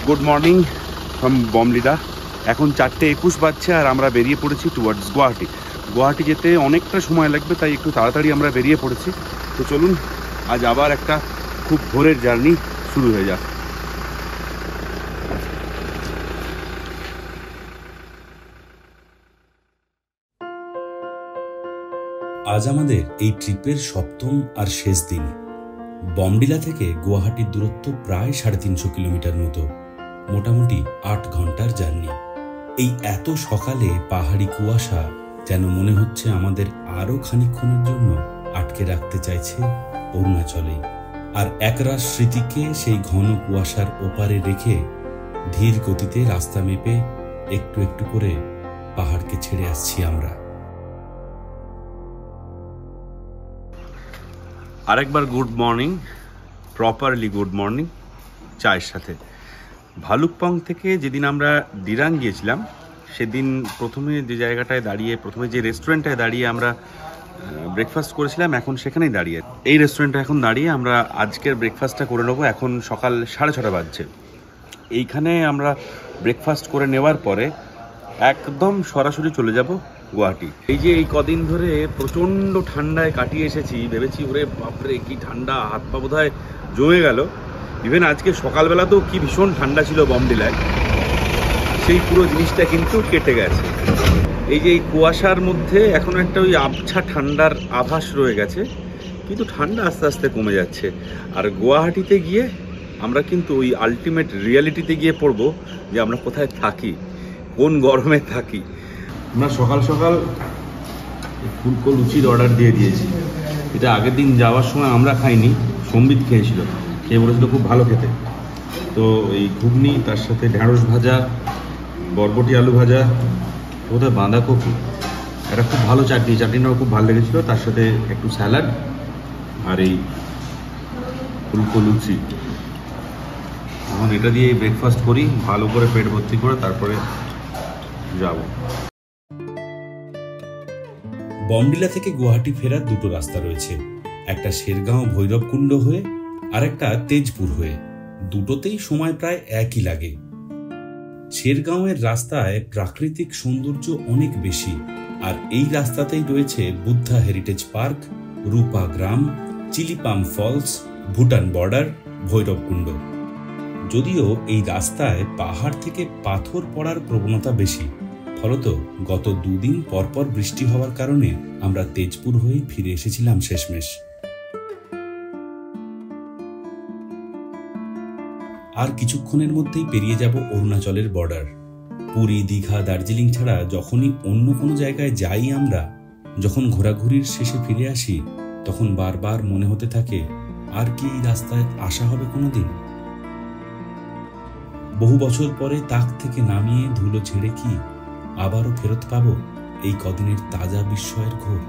Good morning from Bomdila. এখন 4:21 বাজছে আর আমরা বেরিয়ে পড়েছি টুয়ার্ডস গুয়াহাটি। গুয়াহাটি যেতে অনেকটা সময় লাগবে, তাই একটু তাড়াতাড়ি আমরা বেরিয়ে পড়েছি। তো চলুন আজ আবার একটা খুব ভোরের জার্নি শুরু হয়ে যাক। আজ আমাদের এই ট্রিপের সপ্তম আর শেষ দিন। বমডিলা থেকে গুয়াহাটির দূরত্ব প্রায় 350 কিলোমিটার মতো, মোটামুটি 8 ঘন্টার জার্নি। এই এত সকালে পাহাড়ি কুয়াশা যেন মনে হচ্ছে আমাদের আরো খানিকক্ষণের জন্য আটকে রাখতে চাইছে অরুণাচলেই। আর একরাশ স্মৃতিকে সেই ঘন কুয়াশার ওপারে রেখে ধীর গতিতে রাস্তা মেপে একটু একটু করে পাহাড়কে ছেড়ে আসছি আমরা। আরেকবার good morning, properly good morning চায়ের সাথে। ভালুকপং থেকে যেদিন আমরা দিরাং গিয়েছিলাম সেদিন প্রথমে যে জায়গাটায় দাঁড়িয়ে, প্রথমে যে রেস্টুরেন্টটায় দাঁড়িয়ে আমরা ব্রেকফাস্ট করেছিলাম, এখন সেখানেই দাঁড়িয়ে এই রেস্টুরেন্টে এখন দাঁড়িয়ে আমরা আজকের ব্রেকফাস্টটা করে নেবো। এখন সকাল 6:30 বাজছে। এইখানে আমরা ব্রেকফাস্ট করে নেওয়ার পরে একদম সরাসরি চলে যাব গুয়াহাটি। এই যে এই কদিন ধরে প্রচণ্ড ঠান্ডায় কাটিয়ে এসেছি, ভেবেছি ওরে বাপরে কি ঠান্ডা, হাত পা বোধ হয় জমে গেল। ইভেন আজকে সকালবেলাতেও কি ভীষণ ঠান্ডা ছিল বমডিলায়, সেই পুরো জিনিসটা কিন্তু কেটে গেছে। এই যে এই কুয়াশার মধ্যে এখন একটা ওই আবছা ঠান্ডার আভাস রয়ে গেছে, কিন্তু ঠান্ডা আস্তে আস্তে কমে যাচ্ছে। আর গুয়াহাটিতে গিয়ে আমরা কিন্তু ওই আলটিমেট রিয়ালিটিতে গিয়ে পড়বো যে আমরা কোথায় থাকি, কোন গরমে থাকি। আমরা সকাল সকাল ফুলকো লুচির অর্ডার দিয়ে দিয়েছি। এটা আগের দিন যাওয়ার সময় আমরা খাইনি, সম্বিত খেয়েছিল, খেয়ে বলেছিল খুব ভালো খেতে। তো এই ঘুগনি, তার সাথে ঢেঁড়স ভাজা, বরবটি আলু ভাজা, বোধহয় বাঁধাকপি, একটা খুব ভালো চাটনি, চাটনিটাও খুব ভালো লেগেছিলো, তার সাথে একটু স্যালাড আর এই ফুলকো লুচি। এখন এটা দিয়ে ব্রেকফাস্ট করি ভালো করে, পেট ভর্তি করে, তারপরে যাব। বমডিলা থেকে গুয়াহাটি ফেরার দুটো রাস্তা রয়েছে, একটা শেরগাঁও ভৈরবকুণ্ড হয়ে আর একটা তেজপুর হয়ে। দুটোতেই সময় প্রায় একই লাগে। শেরগাঁওয়ের রাস্তায় প্রাকৃতিক সৌন্দর্য অনেক বেশি, আর এই রাস্তাতেই রয়েছে বুদ্ধা হেরিটেজ পার্ক, রূপা গ্রাম, চিলিপাম ফলস, ভুটান বর্ডার, ভৈরবকুণ্ড। যদিও এই রাস্তায় পাহাড় থেকে পাথর পড়ার প্রবণতা বেশি, ফলত গত 2 দিন পরপর বৃষ্টি হওয়ার কারণে আমরা তেজপুর হয়ে ফিরে এসেছিলাম শেষমেশ। আর কিছুক্ষণের মধ্যেই পেরিয়ে যাব অরুণাচলের বর্ডার। পুরী, দীঘা, দার্জিলিং ছাড়া যখনই অন্য কোনো জায়গায় যাই আমরা, যখন ঘোরাঘুরির শেষে ফিরে আসি, তখন বারবার মনে হতে থাকে আর কি এই রাস্তায় আসা হবে কোনোদিন। বহু বছর পরে তাক থেকে নামিয়ে ধুলো ছেড়ে কি আবারও ফেরত পাবো এই কদিনের তাজা বিস্ময়ের ঘোর।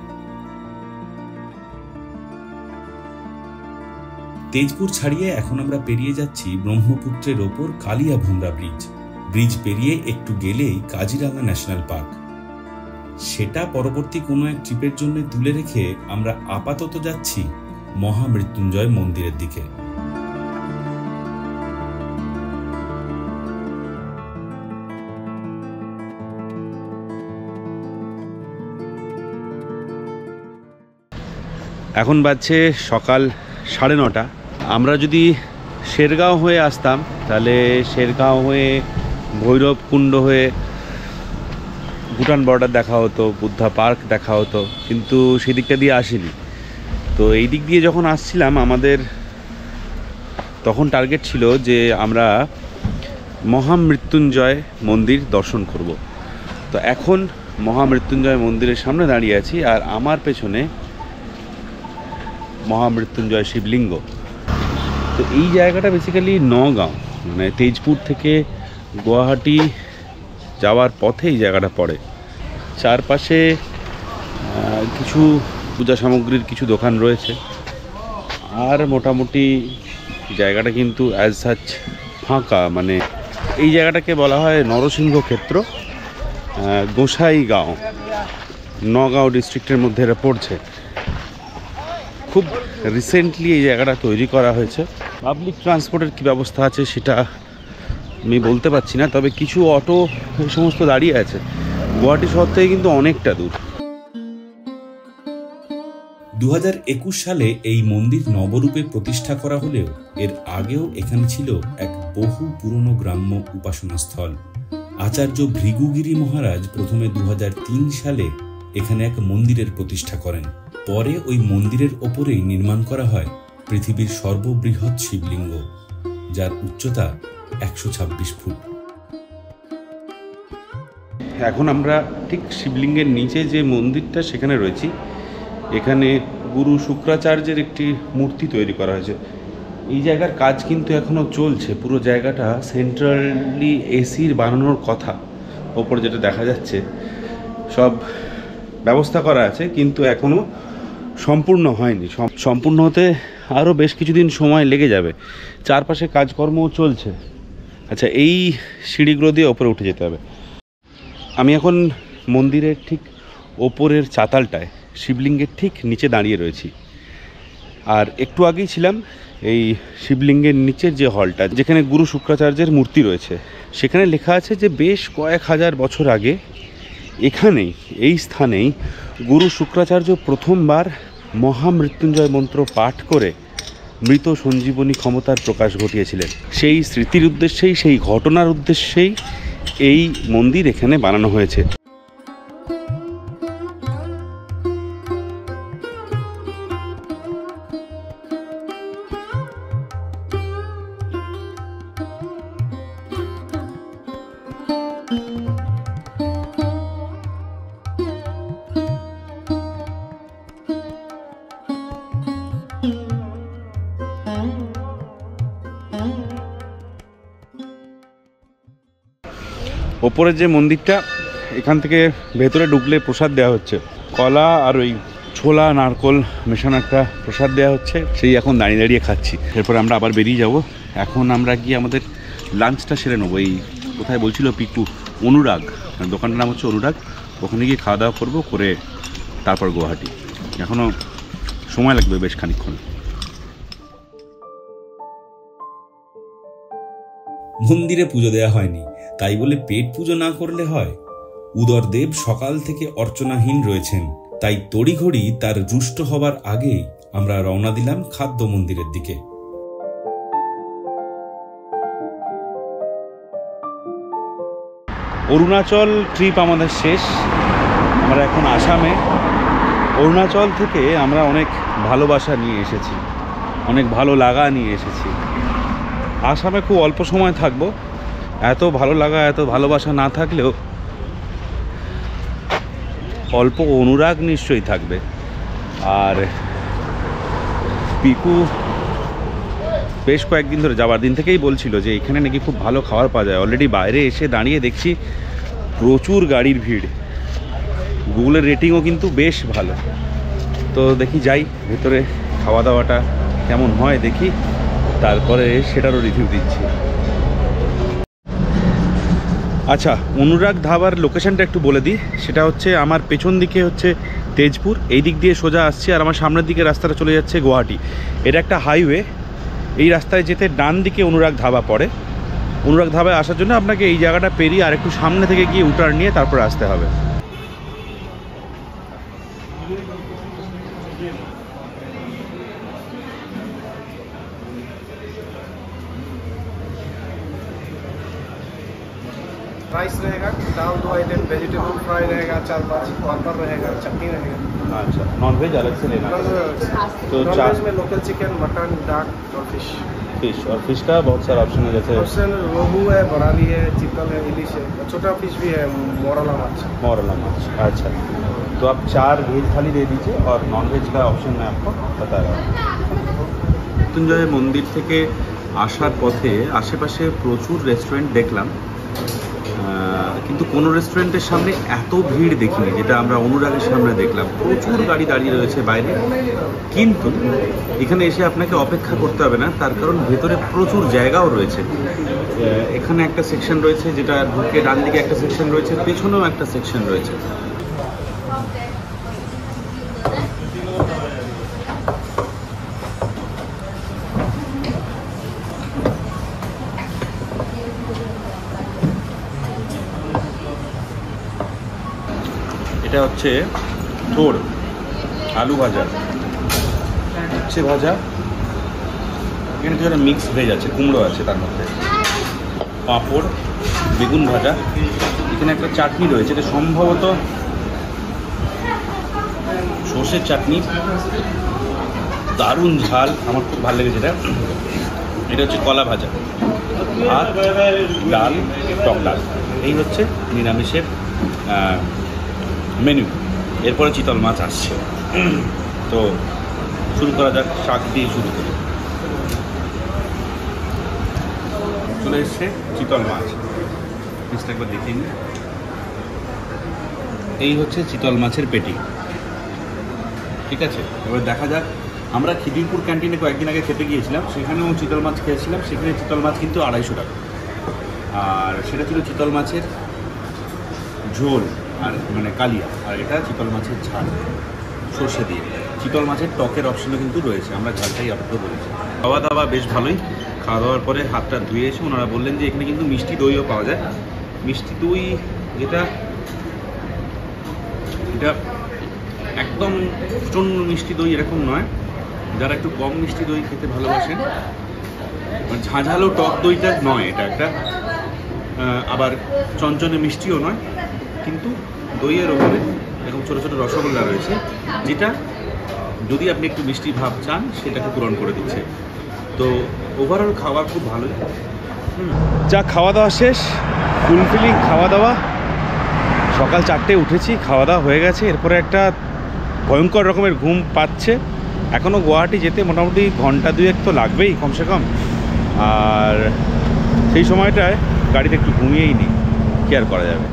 তেজপুর ছাড়িয়ে এখন আমরা পেরিয়ে যাচ্ছি ব্রহ্মপুত্রের ওপর কালিয়াভোমরা ব্রিজ। ব্রিজ পেরিয়ে একটু গেলেই কাজিরাঙ্গা ন্যাশনাল পার্ক। সেটা পরবর্তী কোনো এক ট্রিপের জন্য তুলে রেখে আমরা আপাতত যাচ্ছি মহামৃত্যুঞ্জয় মন্দিরের দিকে। এখন বাজছে সকাল 9:30। আমরা যদি শেরগাঁও হয়ে আসতাম তাহলে শেরগাঁও হয়ে ভৈরবকুণ্ড হয়ে ভুটান বর্ডার দেখা হতো, বুদ্ধা পার্ক দেখা হতো, কিন্তু সেই দিকটা দিয়ে আসিনি। তো এই দিক দিয়ে যখন আসছিলাম আমাদের তখন টার্গেট ছিল যে আমরা মহামৃত্যুঞ্জয় মন্দির দর্শন করব। তো এখন মহামৃত্যুঞ্জয় মন্দিরের সামনে দাঁড়িয়ে আছি, আর আমার পেছনে মহামৃত্যুঞ্জয় শিবলিঙ্গ। তো এই জায়গাটা বেসিক্যালি নগাঁও, মানে তেজপুর থেকে গুয়াহাটি যাওয়ার পথে এই জায়গাটা পড়ে। চারপাশে কিছু পূজা সামগ্রীর কিছু দোকান রয়েছে, আর মোটামুটি জায়গাটা কিন্তু অ্যাজ সাচ ফাঁকা। মানে এই জায়গাটাকে বলা হয় নরসিংহ ক্ষেত্র, গোসাইগাঁও, নগাঁও ডিস্ট্রিক্টের মধ্যে এটা পড়ছে। খুব রিসেন্টলি এই জায়গাটা তৈরি করা হয়েছে। পাবলিক ট্রান্সপোর্টের কী ব্যবস্থা আছে সেটা আমি বলতে পারছি না, তবে কিছু অটো এই সমস্ত দাঁড়িয়ে আছে। গুয়াহাটি শহর থেকে কিন্তু অনেকটা দূর। 2021 সালে এই মন্দির নবরূপে প্রতিষ্ঠা করা হলেও এর আগেও এখানে ছিল এক বহু পুরনো গ্রাম্য উপাসনাস্থল। আচার্য ভৃগুগিরি মহারাজ প্রথমে 2003 সালে এখানে এক মন্দিরের প্রতিষ্ঠা করেন। পরে ওই মন্দিরের ওপরেই নির্মাণ করা হয় পৃথিবীর সর্ববৃহৎ শিবলিঙ্গ, যার উচ্চতা 126 ফুট। এখন আমরা ঠিক শিবলিঙ্গের নিচে যে মন্দিরটা সেখানে রয়েছি। এখানে গুরু শুক্রাচার্যের একটি মূর্তি তৈরি করা হয়েছে। এই জায়গার কাজ কিন্তু এখনও চলছে। পুরো জায়গাটা সেন্ট্রালি এসির বানানোর কথা। ওপরে যেটা দেখা যাচ্ছে সব ব্যবস্থা করা আছে, কিন্তু এখনও সম্পূর্ণ হয়নি। সম্পূর্ণ হতে আরও বেশ কিছুদিন সময় লেগে যাবে। চারপাশে কাজকর্মও চলছে। আচ্ছা, এই সিঁড়িগুলো দিয়ে ওপরে উঠে যেতে হবে। আমি এখন মন্দিরের ঠিক ওপরের চাতালটায় শিবলিঙ্গের ঠিক নিচে দাঁড়িয়ে রয়েছি। আর একটু আগেই ছিলাম এই শিবলিঙ্গের নিচের যে হলটা, যেখানে গুরু শুক্রাচার্যের মূর্তি রয়েছে। সেখানে লেখা আছে যে বেশ কয়েক হাজার বছর আগে এখানেই, এই স্থানেই গুরু শুক্রাচার্য প্রথমবার মহামৃত্যুঞ্জয় মন্ত্র পাঠ করে মৃত সঞ্জীবনী ক্ষমতার প্রকাশ ঘটিয়েছিলেন। সেই স্মৃতির উদ্দেশ্যেই, সেই ঘটনার উদ্দেশ্যেই এই মন্দির এখানে বানানো হয়েছে। ওপরের যে মন্দিরটা, এখান থেকে ভেতরে ঢুকলে প্রসাদ দেওয়া হচ্ছে। কলা আর ওই ছোলা নারকোল মেশানো একটা প্রসাদ দেওয়া হচ্ছে। সেই এখন দাঁড়িয়ে দাঁড়িয়ে খাচ্ছি। এরপরে আমরা আবার বেরিয়ে যাব। এখন আমরা গিয়ে আমাদের লাঞ্চটা সেরে নেবো। এই কোথায় বলছিল পিকু, অনুরাগ, দোকানটার নাম হচ্ছে অনুরাগ। ওখানে গিয়ে খাওয়া দাওয়া করবো, করে তারপর গুয়াহাটি। এখনও সময় লাগবে বেশ খানিকক্ষণ। মন্দিরে পুজো দেয়া হয়নি, তাই বলে পেট পুজো না করলে হয়? উদরদেব সকাল থেকে অর্চনাহীন রয়েছেন, তাই তড়িঘড়ি তার রুষ্ট হবার আগেই আমরা রওনা দিলাম খাদ্য মন্দিরের দিকে। অরুণাচল ট্রিপ আমাদের শেষ। আমরা এখন আসামে। অরুণাচল থেকে আমরা অনেক ভালোবাসা নিয়ে এসেছি, অনেক ভালো লাগা নিয়ে এসেছি। আসামে খুব অল্প সময় থাকবো। এত ভালো লাগা, এত ভালোবাসা না থাকলেও অল্প অনুরাগ নিশ্চয়ই থাকবে। আর পিকু বেশ কয়েকদিন ধরে, যাওয়ার দিন থেকেই বলছিল যে এখানে নাকি খুব ভালো খাবার পাওয়া যায়। অলরেডি বাইরে এসে দাঁড়িয়ে দেখছি প্রচুর গাড়ির ভিড়। গুগলের রেটিংও কিন্তু বেশ ভালো। তো দেখি, যাই ভেতরে, খাওয়া দাওয়াটা কেমন হয় দেখি, তারপরে সেটারও রিভিউ দিচ্ছি। আচ্ছা, অনুরাগ ধাবার লোকেশনটা একটু বলে দিই। সেটা হচ্ছে আমার পেছন দিকে হচ্ছে তেজপুর, এই দিক দিয়ে সোজা আসছি, আর আমার সামনের দিকে রাস্তাটা চলে যাচ্ছে গুয়াহাটি। এটা একটা হাইওয়ে। এই রাস্তায় যেতে ডান দিকে অনুরাগ ধাবা পড়ে। অনুরাগ ধাবায় আসার জন্য আপনাকে এই জায়গাটা পেরিয়ে আর একটু সামনে থেকে গিয়ে উটার নিয়ে তারপর আসতে হবে। राइस रहेगा, दाल 2 आइटम, वेजिटेबल फ्राई रहेगा 4-5, पापड़ रहेगा, चटनी रहेगा। अच्छा, नॉनवेज अलग से लेना है? तो नॉनवेज में लोकल चिकन, मटन, डाक और फिश। और फिश का बहुत सारा ऑप्शन है, जैसे ऑप्शन रोहू है, बराली है, चिकन है, इलिश है, छोटा फिश भी है, मोरला माछ। मोरला माछ, अच्छा। तो आप 4 वेज थाली दे दीजिए और नॉनवेज का ऑप्शन मैं आपको बता रहा हूँ। মৃত্যুঞ্জয় মন্দির থেকে আসার পথে আশেপাশে প্রচুর রেস্টুরেন্ট দেখলাম, কিন্তু কোনো রেস্টুরেন্টের সামনে এত ভিড় দেখিনি যেটা আমরা অনুরাগের সামনে দেখলাম। প্রচুর গাড়ি দাঁড়িয়ে রয়েছে বাইরে, কিন্তু এখানে এসে আপনাকে অপেক্ষা করতে হবে না, তার কারণ ভেতরে প্রচুর জায়গাও রয়েছে। এখানে একটা সেকশন রয়েছে, যেটা ঢুকে ডান দিকে একটা সেকশন রয়েছে, পেছনেও একটা সেকশন রয়েছে। এটা হচ্ছে থোড়, আলু ভাজা, উচ্ছে ভাজা, এখানে কিছু একটা মিক্স ভেজ আছে, কুমড়ো আছে তার মধ্যে, পাঁপড়, বেগুন ভাজা, এখানে একটা চাটনি রয়েছে, এটা সম্ভবত সর্ষের চাটনি, দারুণ ঝাল, আমার খুব ভালো লেগেছে এটা। এটা হচ্ছে কলা ভাজা, ভাত, ডাল, টক ডাল। এই হচ্ছে নিরামিষের মেনু। এরপরে চিতল মাছ আসছে, তো শুরু করা যাক, শাক দিয়ে শুরু করি। চলে এসছে চিতল মাছ, পিসটা একবার দেখিয়ে নিই। এই হচ্ছে চিতল মাছের পেটি, ঠিক আছে। এবার দেখা যাক, আমরা খিদিরপুর ক্যান্টিনে কয়েকদিন আগে খেতে গিয়েছিলাম, সেখানেও চিতল মাছ খেয়েছিলাম। সেখানে চিতল মাছ কিন্তু 250 টাকা, আর সেটা ছিল চিতল মাছের ঝোল আর মানে কালিয়া, আর এটা চিতল মাছের ঝাল সর্ষে দিয়ে। চিতল মাছের টকের অপশনও কিন্তু রয়েছে, আমরা ঝালটাই আপাতত বলেছি। খাওয়া দাওয়া বেশ ভালোই। খাওয়া দাওয়ার পরে হাতটা ধুয়ে এসে ওনারা বললেন যে এখানে কিন্তু মিষ্টি দইও পাওয়া যায়। মিষ্টি দই এটা একদম প্রচণ্ড মিষ্টি দই এরকম নয়, যারা একটু কম মিষ্টি দই খেতে ভালোবাসেন, ঝাঁঝালো টক দইটা নয়, এটা একটা আবার চঞ্চনে মিষ্টিও নয়, কিন্তু দইয়ের ওপরে এরকম ছোটো ছোটো রসগোল্লা রয়েছে, যেটা যদি আপনি একটু মিষ্টি ভাব চান সেটাকে পূরণ করে দিচ্ছে। তো ওভারঅল খাওয়া খুব ভালোই। যা খাওয়া দাওয়া শেষ, ফুলফিলিং খাওয়া দাওয়া। সকাল 4টে উঠেছি, খাওয়া দাওয়া হয়ে গেছে। এরপরে একটা ভয়ঙ্কর রকমের ঘুম পাচ্ছে। এখনও গুয়াহাটি যেতে মোটামুটি ঘন্টা 2-1 তো লাগবেই কমসে কম, আর সেই সময়টায় গাড়িতে একটু ঘুমিয়েই নিই, কি আর করা যাবে।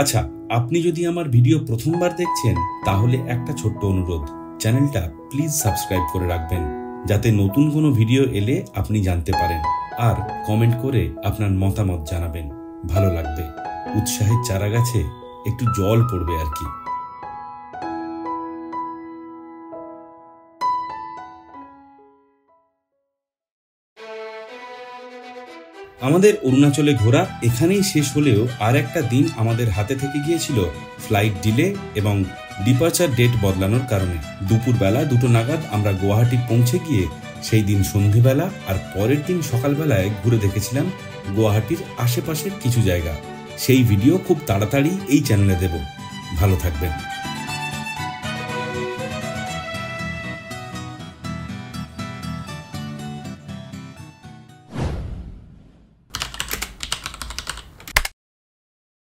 আচ্ছা, আপনি যদি আমার ভিডিও প্রথমবার দেখছেন তাহলে একটা ছোট্ট অনুরোধ, চ্যানেলটা প্লিজ সাবস্ক্রাইব করে রাখবেন, যাতে নতুন কোনো ভিডিও এলে আপনি জানতে পারেন। আর কমেন্ট করে আপনার মতামত জানাবেন, ভালো লাগবে। উৎসাহের চারা গাছে একটু জল পড়বে আর কি। আমাদের অরুণাচলে ঘোরা এখানেই শেষ হলেও আর একটা দিন আমাদের হাতে থেকে গিয়েছিল ফ্লাইট ডিলে এবং ডিপার্চার ডেট বদলানোর কারণে। দুপুরবেলা 2টো নাগাদ আমরা গুয়াহাটি পৌঁছে গিয়ে সেই দিন সন্ধেবেলা আর পরের দিন সকালবেলায় ঘুরে দেখেছিলাম গুয়াহাটির আশেপাশের কিছু জায়গা। সেই ভিডিও খুব তাড়াতাড়ি এই চ্যানেলে দেব। ভালো থাকবেন।